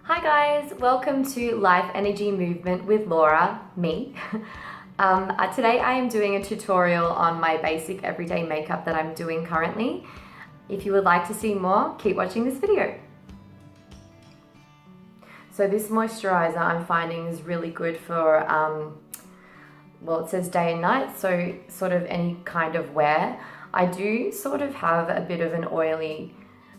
Hi guys, welcome to Life Energy Movement with Laura, me. Today I am doing a tutorial on my basic everyday makeup that I'm doing currently. If you would like to see more, keep watching this video. So this moisturiser I'm finding is really good for, well, it says day and night, so sort of any kind of wear. I do sort of have a bit of an oily,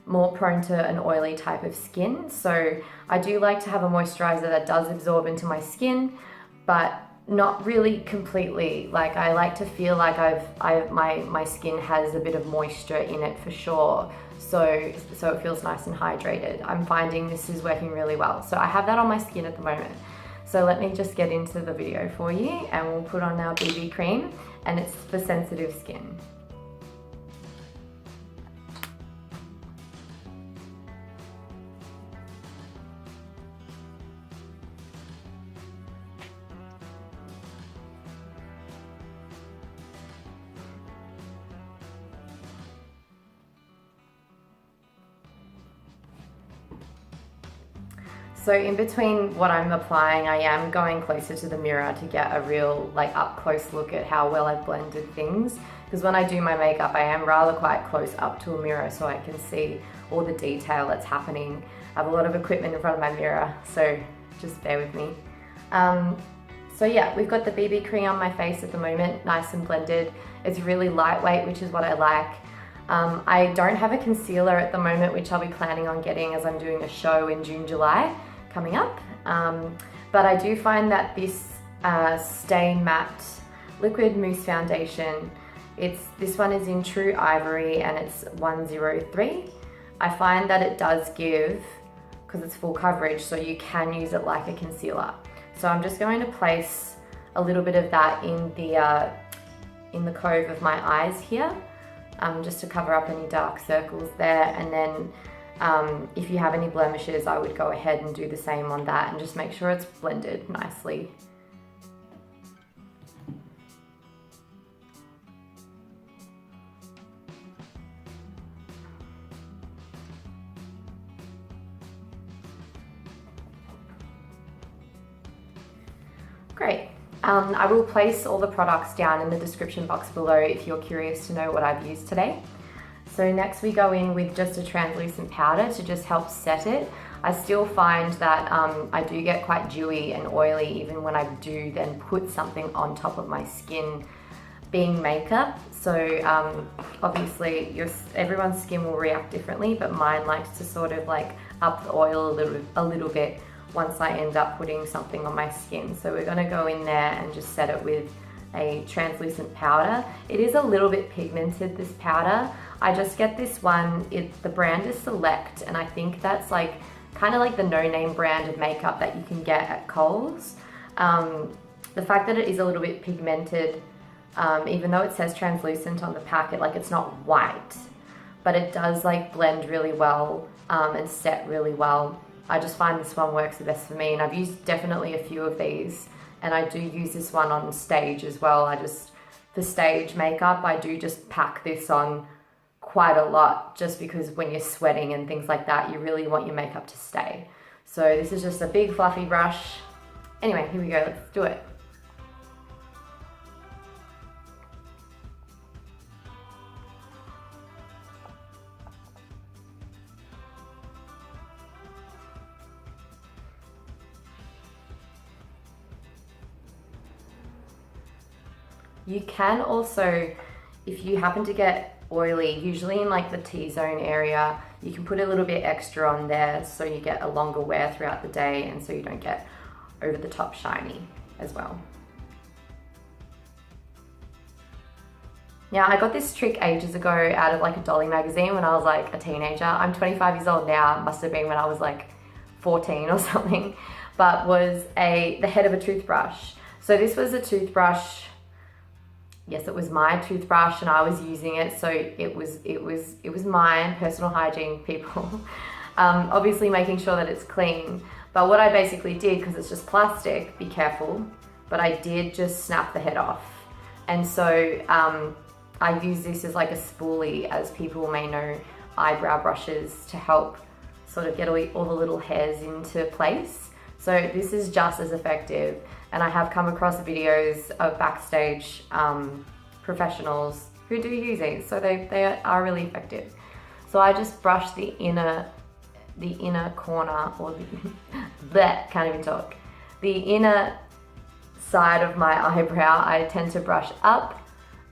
more prone to an oily type of skin, so I do like to have a moisturizer that does absorb into my skin, but not really completely. Like, I like to feel like my skin has a bit of moisture in it for sure, so it feels nice and hydrated. I'm finding this is working really well, so I have that on my skin at the moment. So let me just get into the video for you, and we'll put on our BB cream, and it's for sensitive skin. So in between what I'm applying, I am going closer to the mirror to get a real up close look at how well I've blended things. Because when I do my makeup, I am rather quite close up to a mirror so I can see all the detail that's happening. I have a lot of equipment in front of my mirror, so just bear with me. So yeah, we've got the BB cream on my face at the moment, nice and blended. It's really lightweight, which is what I like. I don't have a concealer at the moment, which I'll be planning on getting as I'm doing a show in June, July coming up. But I do find that this Stay Matte Liquid Mousse Foundation, this one is in True Ivory and it's 103. I find that it does give, because it's full coverage, so you can use it like a concealer. So I'm just going to place a little bit of that in the cove of my eyes here, just to cover up any dark circles there, and then if you have any blemishes, I would go ahead and do the same on that and just make sure it's blended nicely. Great. I will place all the products down in the description box below if you're curious to know what I've used today. So next we go in with just a translucent powder to just help set it. I still find that I do get quite dewy and oily even when I do then put something on top of my skin being makeup. So obviously everyone's skin will react differently, but mine likes to sort of up the oil a little bit once I end up putting something on my skin. So we're gonna go in there and just set it with a translucent powder. It is a little bit pigmented, this powder. I just get this one, the brand is Select, and I think that's kind of like the no-name brand of makeup that you can get at Kohl's. The fact that it is a little bit pigmented, even though it says translucent on the packet, it's not white, but it does blend really well and set really well. I just find this one works the best for me, and I've used definitely a few of these, and I do use this one on stage as well. For stage makeup, I do just pack this on quite a lot, just because when you're sweating and things like that, you really want your makeup to stay. So this is just a big fluffy brush. Anyway, here we go, let's do it. You can also, if you happen to get oily, usually in the T-zone area, you can put a little bit extra on there so you get a longer wear throughout the day, and so you don't get over the top shiny as well. Now, I got this trick ages ago out of a Dolly magazine when I was a teenager. I'm 25 years old now, must have been when I was 14 or something, but was the head of a toothbrush. So this was a toothbrush. Yes, it was my toothbrush and I was using it, so it was mine, personal hygiene, people. Obviously making sure that it's clean. But what I basically did, because it's just plastic, be careful, but I did just snap the head off. And so I use this as a spoolie, as people may know, eyebrow brushes to help sort of get all the little hairs into place. So this is just as effective, and I have come across videos of backstage professionals who do use these, so they are really effective. So I just brush the inner corner, or can't even talk. The inner side of my eyebrow, I tend to brush up,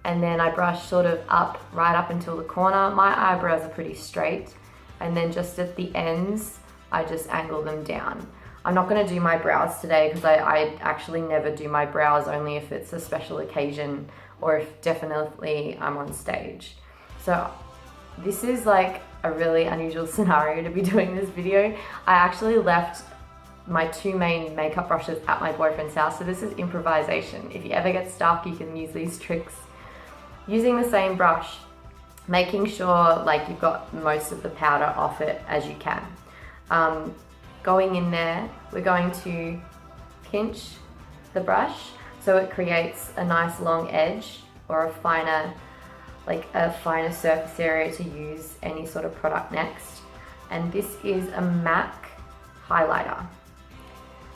and then I brush sort of up, right up until the corner. My eyebrows are pretty straight, and then just at the ends, I just angle them down. I'm not gonna do my brows today because I actually never do my brows, only if it's a special occasion or if definitely I'm on stage. So this is like a really unusual scenario to be doing this video. I actually left my two main makeup brushes at my boyfriend's house, so this is improvisation. If you ever get stuck, you can use these tricks. Using the same brush, making sure like you've got most of the powder off it as you can. Going in there, we're going to pinch the brush so it creates a nice long edge, or a finer surface area to use any sort of product next. And this is a MAC highlighter.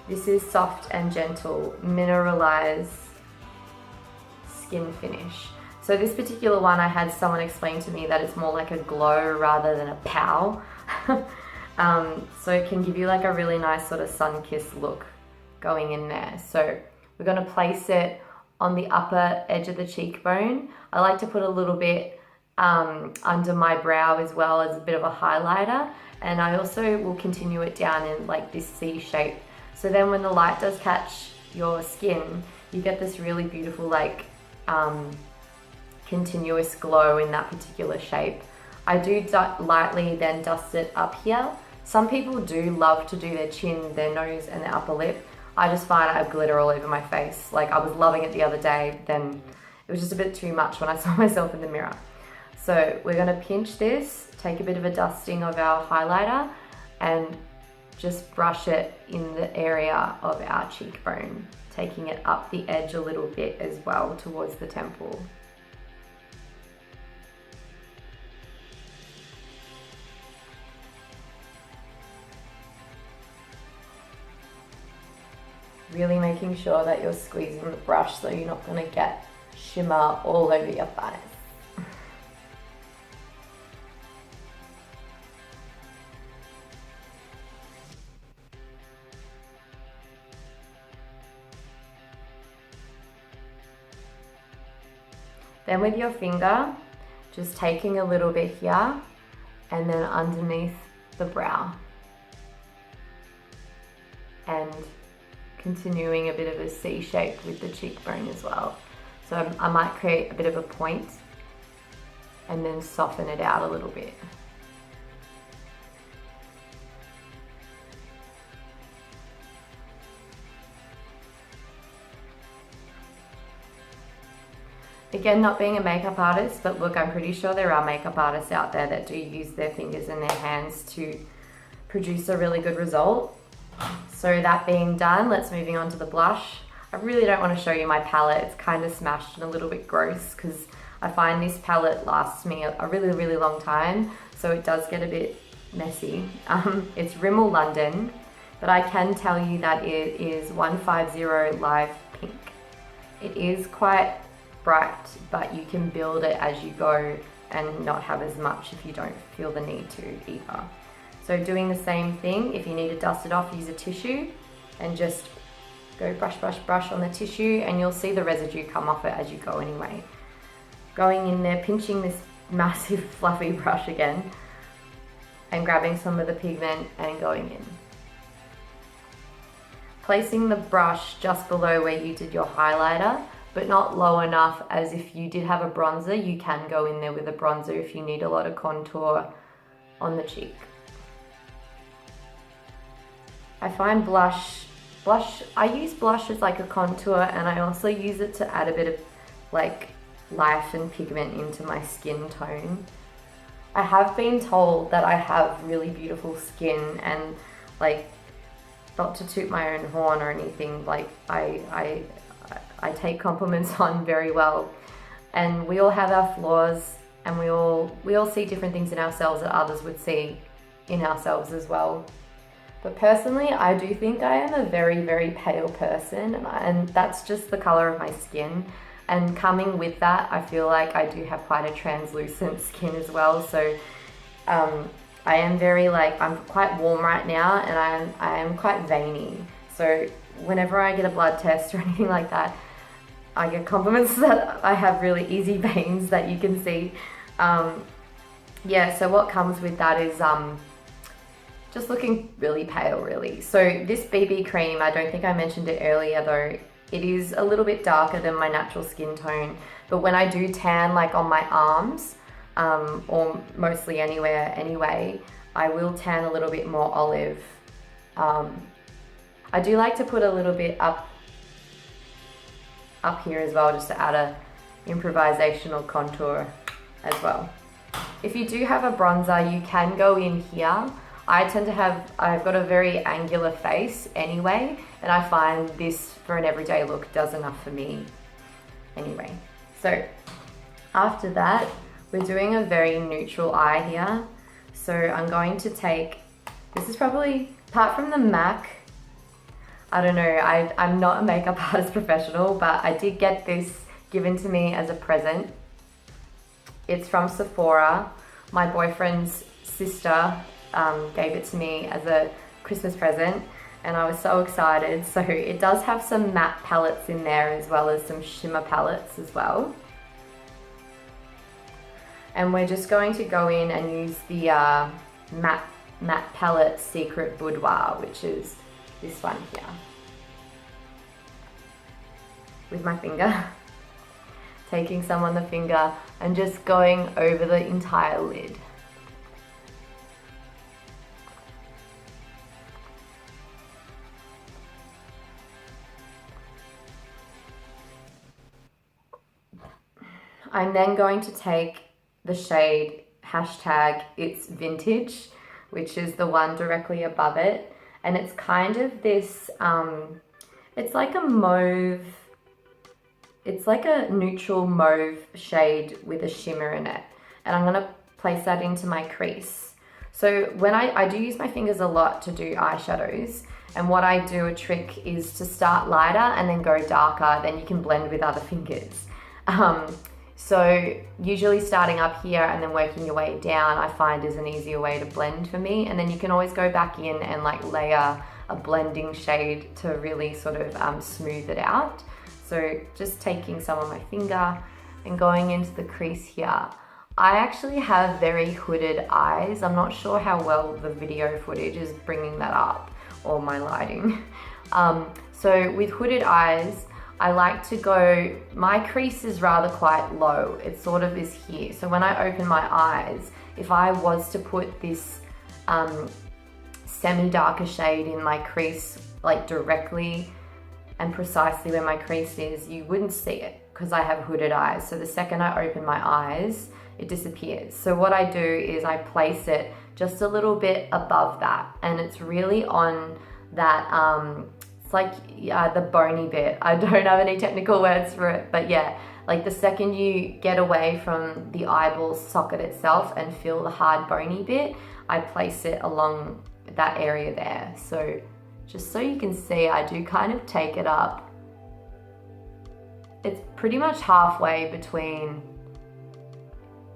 This is Soft and Gentle Mineralize Skinfinish. So this particular one, I had someone explain to me that it's more like a glow rather than a pow. So it can give you like a really nice sort of sun-kissed look going in there. So we're gonna place it on the upper edge of the cheekbone. I like to put a little bit under my brow as well, as a bit of a highlighter. And I also will continue it down in like this C shape. So then when the light does catch your skin, you get this really beautiful like continuous glow in that particular shape. I do lightly then dust it up here. Some people do love to do their chin, their nose and their upper lip. I just find I have glitter all over my face. Like, I was loving it the other day, then it was just a bit too much when I saw myself in the mirror. So we're gonna pinch this, take a bit of a dusting of our highlighter, and just brush it in the area of our cheekbone, taking it up the edge a little bit as well towards the temple. Really making sure that you're squeezing the brush so you're not going to get shimmer all over your thighs. Then with your finger, just taking a little bit here and then underneath the brow. And continuing a bit of a C shape with the cheekbone as well. So I might create a bit of a point and then soften it out a little bit. Again, not being a makeup artist, but look, I'm pretty sure there are makeup artists out there that do use their fingers and their hands to produce a really good result. So that being done, let's moving on to the blush. I really don't want to show you my palette. It's kind of smashed and a little bit gross because I find this palette lasts me a really, really long time. So it does get a bit messy. It's Rimmel London, but I can tell you that it is 150 Live Pink. It is quite bright, but you can build it as you go and not have as much if you don't feel the need to either. So doing the same thing, if you need to dust it off, use a tissue and just go brush, brush, brush on the tissue, and you'll see the residue come off it as you go anyway. Going in there, pinching this massive fluffy brush again and grabbing some of the pigment and going in. Placing the brush just below where you did your highlighter, but not low enough as if you did have a bronzer, you can go in there with a bronzer if you need a lot of contour on the cheek. I find blush, I use blush as like a contour, and I also use it to add a bit of like life and pigment into my skin tone. I have been told that I have really beautiful skin, and like, not to toot my own horn or anything, like I take compliments on very well, and we all have our flaws, and we all see different things in ourselves that others would see in ourselves as well. But personally, I do think I am a very, very pale person, and that's just the color of my skin. And coming with that, I feel like I do have quite a translucent skin as well. So I am very I'm quite warm right now, and I am quite veiny. So whenever I get a blood test or anything like that, I get compliments that I have really easy veins that you can see. Yeah, so what comes with that is just looking really pale, really. So this BB cream, I don't think I mentioned it earlier though, it is a little bit darker than my natural skin tone, but when I do tan on my arms, or mostly anywhere anyway, I will tan a little bit more olive. I do like to put a little bit up here as well, just to add a improvisational contour as well. If you do have a bronzer, you can go in here. I've got a very angular face anyway, and I find this for an everyday look does enough for me anyway. So after that, we're doing a very neutral eye here. So I'm going to take, this is probably, apart from the MAC, I don't know, I'm not a makeup artist professional, but I did get this given to me as a present. It's from Sephora. My boyfriend's sister gave it to me as a Christmas present, and I was so excited. So it does have some matte palettes in there as well as some shimmer palettes as well. And we're just going to go in and use the matte palette Secret Boudoir, which is this one here, with my finger. Taking some on the finger and just going over the entire lid. I'm then going to take the shade #It's Vintage, which is the one directly above it. And it's kind of this, it's like a mauve, it's like a neutral mauve shade with a shimmer in it. And I'm gonna place that into my crease. So when I do use my fingers a lot to do eyeshadows, and what I do, a trick is to start lighter and then go darker, then you can blend with other fingers. So usually starting up here and then working your way down, I find is an easier way to blend for me. And then you can always go back in and layer a blending shade to really sort of smooth it out. So just taking some on my finger and going into the crease here. I actually have very hooded eyes. I'm not sure how well the video footage is bringing that up, or my lighting. So with hooded eyes, I like to go, my crease is rather quite low. It sort of is here. So when I open my eyes, if I was to put this semi-darker shade in my crease, directly and precisely where my crease is, you wouldn't see it because I have hooded eyes. So the second I open my eyes, it disappears. So what I do is I place it just a little bit above that, and it's really on that, it's the bony bit. I don't have any technical words for it, but yeah, the second you get away from the eyeball socket itself and feel the hard bony bit, I place it along that area there. So just so you can see, I do kind of take it up. It's pretty much halfway between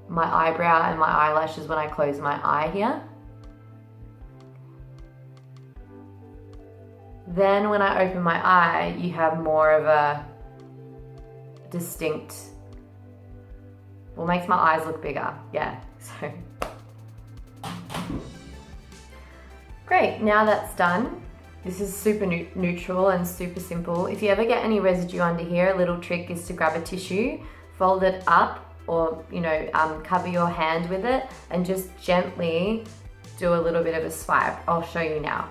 my eyebrow and my eyelashes when I close my eye here. Then when I open my eye, you have more of a distinct, well, makes my eyes look bigger, yeah, so. Great, now that's done. This is super neutral and super simple. If you ever get any residue under here, a little trick is to grab a tissue, fold it up, or cover your hand with it, and just gently do a little bit of a swipe. I'll show you now.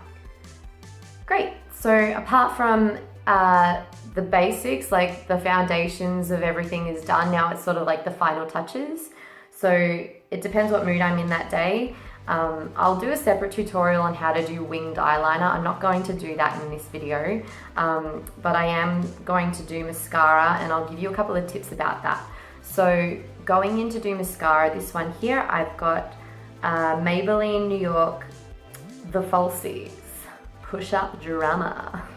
Great, so apart from the basics, the foundations of everything is done, now it's sort of the final touches. So it depends what mood I'm in that day. I'll do a separate tutorial on how to do winged eyeliner. I'm not going to do that in this video, but I am going to do mascara, and I'll give you a couple of tips about that. So going in to do mascara, this one here, I've got Maybelline New York, the Falsies Push-Up Drama.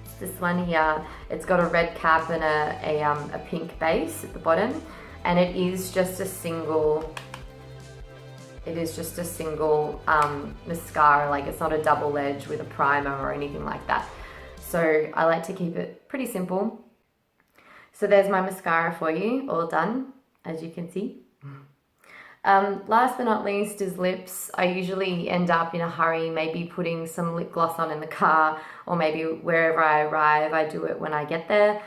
It's this one here. It's got a red cap and a pink base at the bottom, and it is just a single mascara. Like, it's not a double edge with a primer or anything like that. So I like to keep it pretty simple. So there's my mascara for you, all done, as you can see. Last but not least is lips. I usually end up in a hurry, maybe putting some lip gloss on in the car, or maybe wherever I arrive, I do it when I get there.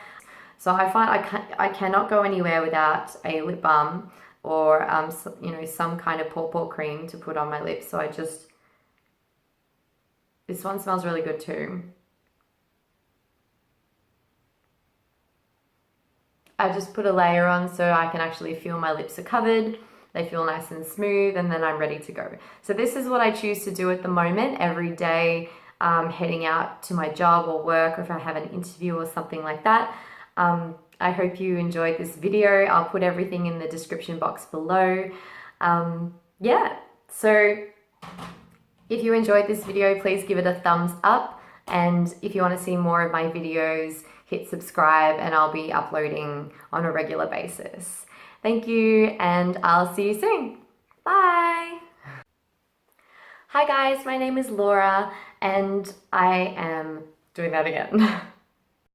So I find I cannot go anywhere without a lip balm or you know, some kind of pore cream to put on my lips. So this one smells really good too. I just put a layer on so I can actually feel my lips are covered. They feel nice and smooth, and then I'm ready to go. So this is what I choose to do at the moment every day, heading out to my job or work, or if I have an interview or something like that. I hope you enjoyed this video. I'll put everything in the description box below. Yeah, so if you enjoyed this video, please give it a thumbs up. And if you want to see more of my videos, hit subscribe, and I'll be uploading on a regular basis. Thank you, and I'll see you soon. Bye. Hi guys, my name is Laura, and I am doing that again.